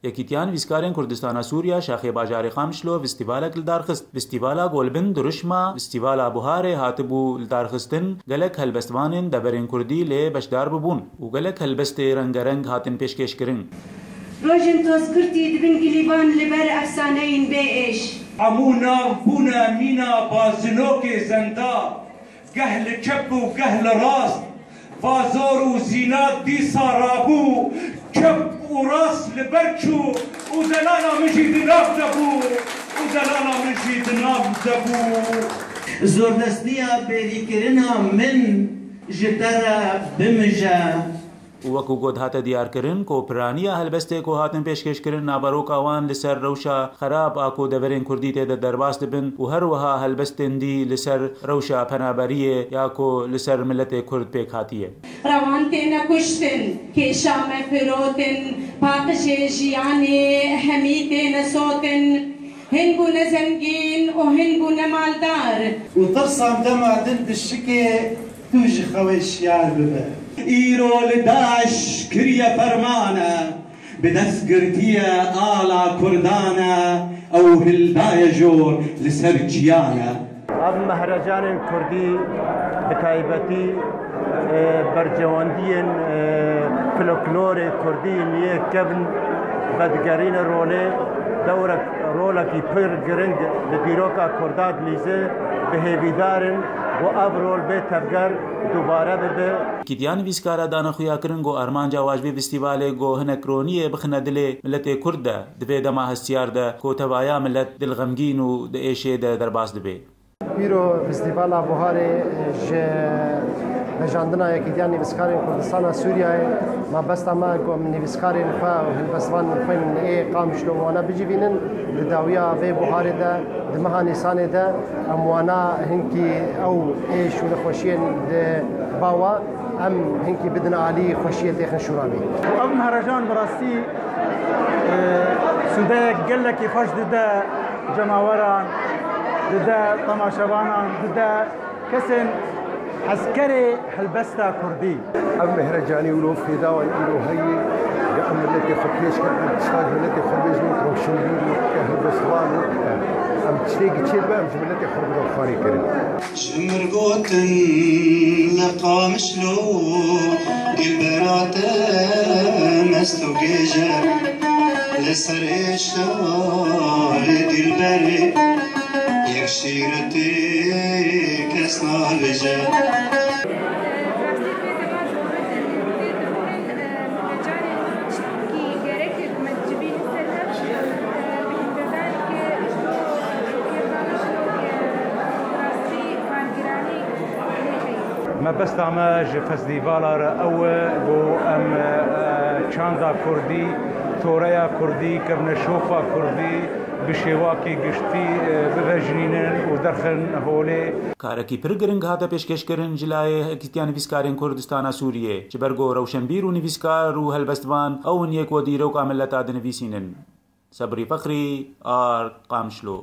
یکیتیان ویسکارین کردستان سوریا شاخه باجار خامشلو فستیوالا لدارخست فستیوالا گولبن درشما فستیوالا بوهار هاتبو لدارخستن گلک هلبستوانن دبرین کردی لی بشدار ببون و گلک هلبست رنگرنگ هاتن پیشکش کرن روجن تذكرتي دبن قليبان لبر افسانين بيش عمونا بونا مينا بازنوك زندا قهل كب وقهل راس فازور وزينات دي سارابو كب وراس لبرشو وزلانا مجيد نابدبو وزلانا مجيد نابدبو زوردستنيا بيريكرنا من جترا بمجا وەکو گۆت هاتە دیارکردن کۆپرانیە هەلبەستێک و هاتن پێشکەش کردن نابەرۆک ئەوان لەسەر ڕەوشە خراپ ئاکۆ دەبەرێن کوردی تێدە دەرباس دەبن و هەروەها هەلبەستێندی لەسەر ڕەوشە پەنابەریە یاکۆ لەسەر ملەتێک کورد پێک هاتیە ڕەوان تێنە کوشتن کێشامە فرۆتن پاقشێ ژیانێ هەمی تێنە سۆتن هن بوونە زەنگین و هن بوونە مالدار و ترسام دەمادن بشکێ توژ خەوەی شیار ببە إيرو لداعش كريا فرمانا بدس قرتيا آلا كردانا أو هلدايا جور لسرجيانا أب مهرجان كردي بتايبتي برجواندين فلكلور كردي نيه كبن بدقرين رولي دورك رولكي بير جرنج لديروكا كرداد ليزه بهيبيدارن و ابرول به تبگر دوباره به کیتیان ویسکارا دانا خویا کرن گو ارمان جواج به فستیواله گو هنکرونیه بخنه دل ملت کرد دبه دما هستیار ده کو توایا ملت دل غمگین و د ایشه ده درباس دبه بیرو فستیوالا بوهاره ج بجاندنا یکیتیان نویسکارین کردستان سوریا ما بس ما گو نویسکارین فا و هلبستوان فین ای قامشلو وانا بجیبینن داویا به بوهاره ده دمها نسان ده اموانا هنكي او ايش ولا خوشين باوا ام هنكي بدنا علي خوشيه تاخن شرابي واب مهرجان براستي سوداك قال لك يفاش دا جماوران دا طماشبانان دا كسن عسكري هلبستا كردي ام مهرجاني ولو في داوا يقولوا هي يا ام التي خبيش كانت تشتاق التي خبيش وشن هلبستوان ام تشتاق تشيل بقى مش التي خرب الخاري كريم شمر قوتن لقامشلو قلبرات مستو جيجا لسر ايشا لدلبري يكشيرتي كسنا بجا ما بس تعمل فستيفال أو جو أم چاندا كردي توريا كردي كبن شوفا كردي بشواكي قشتي بغجنين ودرخن هولي کارکی پرگرنگ هاتا پیشکش کرن جلای کیتیان ویسکارین کردستان سوریه چبرگو روشنبیر و نویسکار و هلبستوان او نیک و دیرو کاملتا دنویسینن صبری فخری آر قامشلو